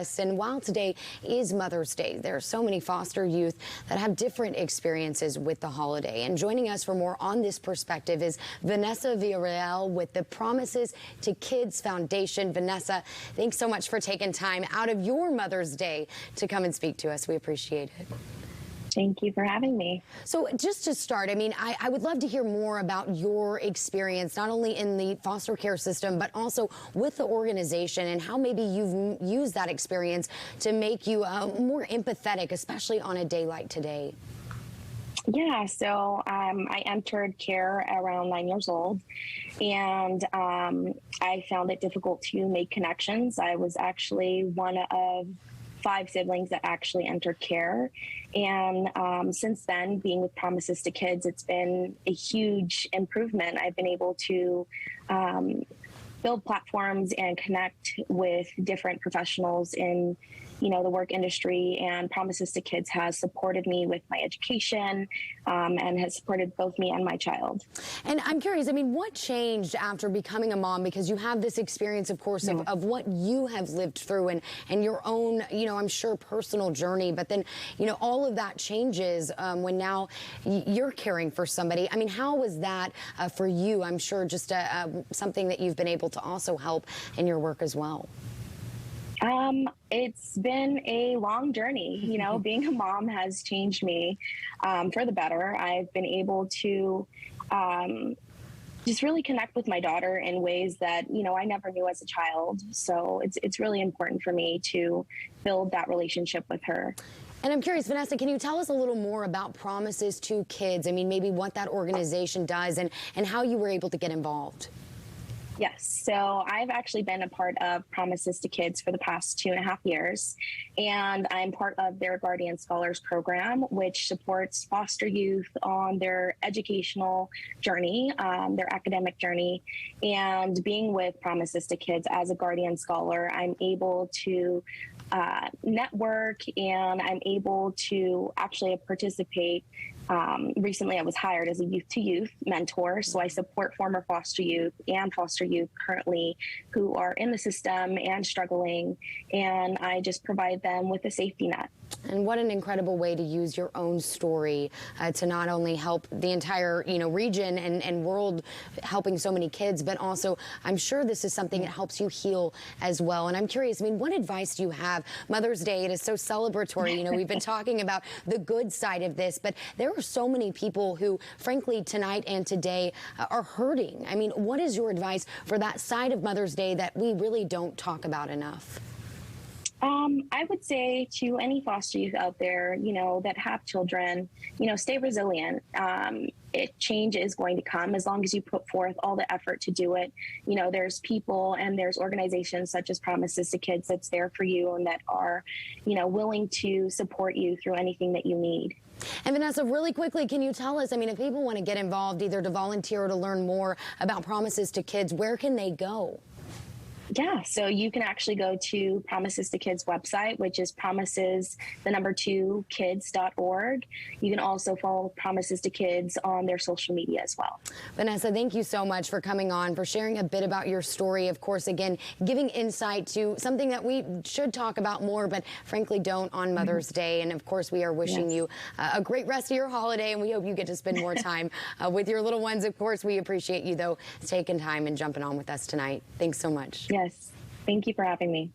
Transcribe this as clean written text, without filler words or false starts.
us. And while today is Mother's Day, there are so many foster youth that have different experiences with the holiday. And joining us for more on this perspective is Vanessa with the Promises to Kids Foundation. Vanessa, thanks so much for taking time out of your Mother's Day to come and speak to us. We appreciate it. Thank you for having me. So just to start, I mean, I would love to hear more about your experience, not only in the foster care system, but also with the organization and how maybe you've used that experience to make you more empathetic, especially on a day like today. Yeah, so I entered care around 9 years old, and I found it difficult to make connections. I was actually one of 5 siblings that actually entered care. And since then, being with Promises to Kids, it's been a huge improvement. I've been able to build platforms and connect with different professionals in the work industry, and Promises to Kids has supported me with my education and has supported both me and my child. And I'm curious, I mean, what changed after becoming a mom? Because you have this experience, of course, of what you have lived through and your own, I'm sure personal journey, but then, all of that changes when now you're caring for somebody. I mean, how was that for you? I'm sure just something that you've been able to also help in your work as well. It's been a long journey. Being a mom has changed me for the better. I've been able to just really connect with my daughter in ways that, I never knew as a child. So it's really important for me to build that relationship with her. And I'm curious, Vanessa, can you tell us a little more about Promises to Kids? I mean, maybe what that organization does and how you were able to get involved. Yes, so I've actually been a part of Promises to Kids for the past 2.5 years, and I'm part of their Guardian Scholars program, which supports foster youth on their educational journey, their academic journey. And being with Promises to Kids as a Guardian Scholar, I'm able to network, and I'm able to actually participate. Recently, I was hired as a youth-to-youth mentor, so I support former foster youth and foster youth currently who are in the system and struggling, and I just provide them with a safety net. And what an incredible way to use your own story to not only help the entire, region and world, helping so many kids, but also I'm sure this is something that helps you heal as well. And I'm curious, I mean, what advice do you have? Mother's Day, it is so celebratory. We've been talking about the good side of this, but there are so many people who, frankly, tonight and today are hurting. I mean, what is your advice for that side of Mother's Day that we really don't talk about enough? I would say to any foster youth out there, that have children, stay resilient. Change is going to come as long as you put forth all the effort to do it. There's people and there's organizations such as Promises to Kids that's there for you and that are, willing to support you through anything that you need. And Vanessa, really quickly, can you tell us, I mean, if people want to get involved, either to volunteer or to learn more about Promises to Kids, where can they go? Yeah, so you can actually go to Promises to Kids website, which is promises2kids.org. You can also follow Promises to Kids on their social media as well. Vanessa, thank you so much for coming on, for sharing a bit about your story. Of course, again, giving insight to something that we should talk about more, but frankly don't on Mother's Day. And of course, we are wishing you a great rest of your holiday, and we hope you get to spend more time with your little ones. Of course, we appreciate you, though, taking time and jumping on with us tonight. Thanks so much. Yes. Thank you for having me.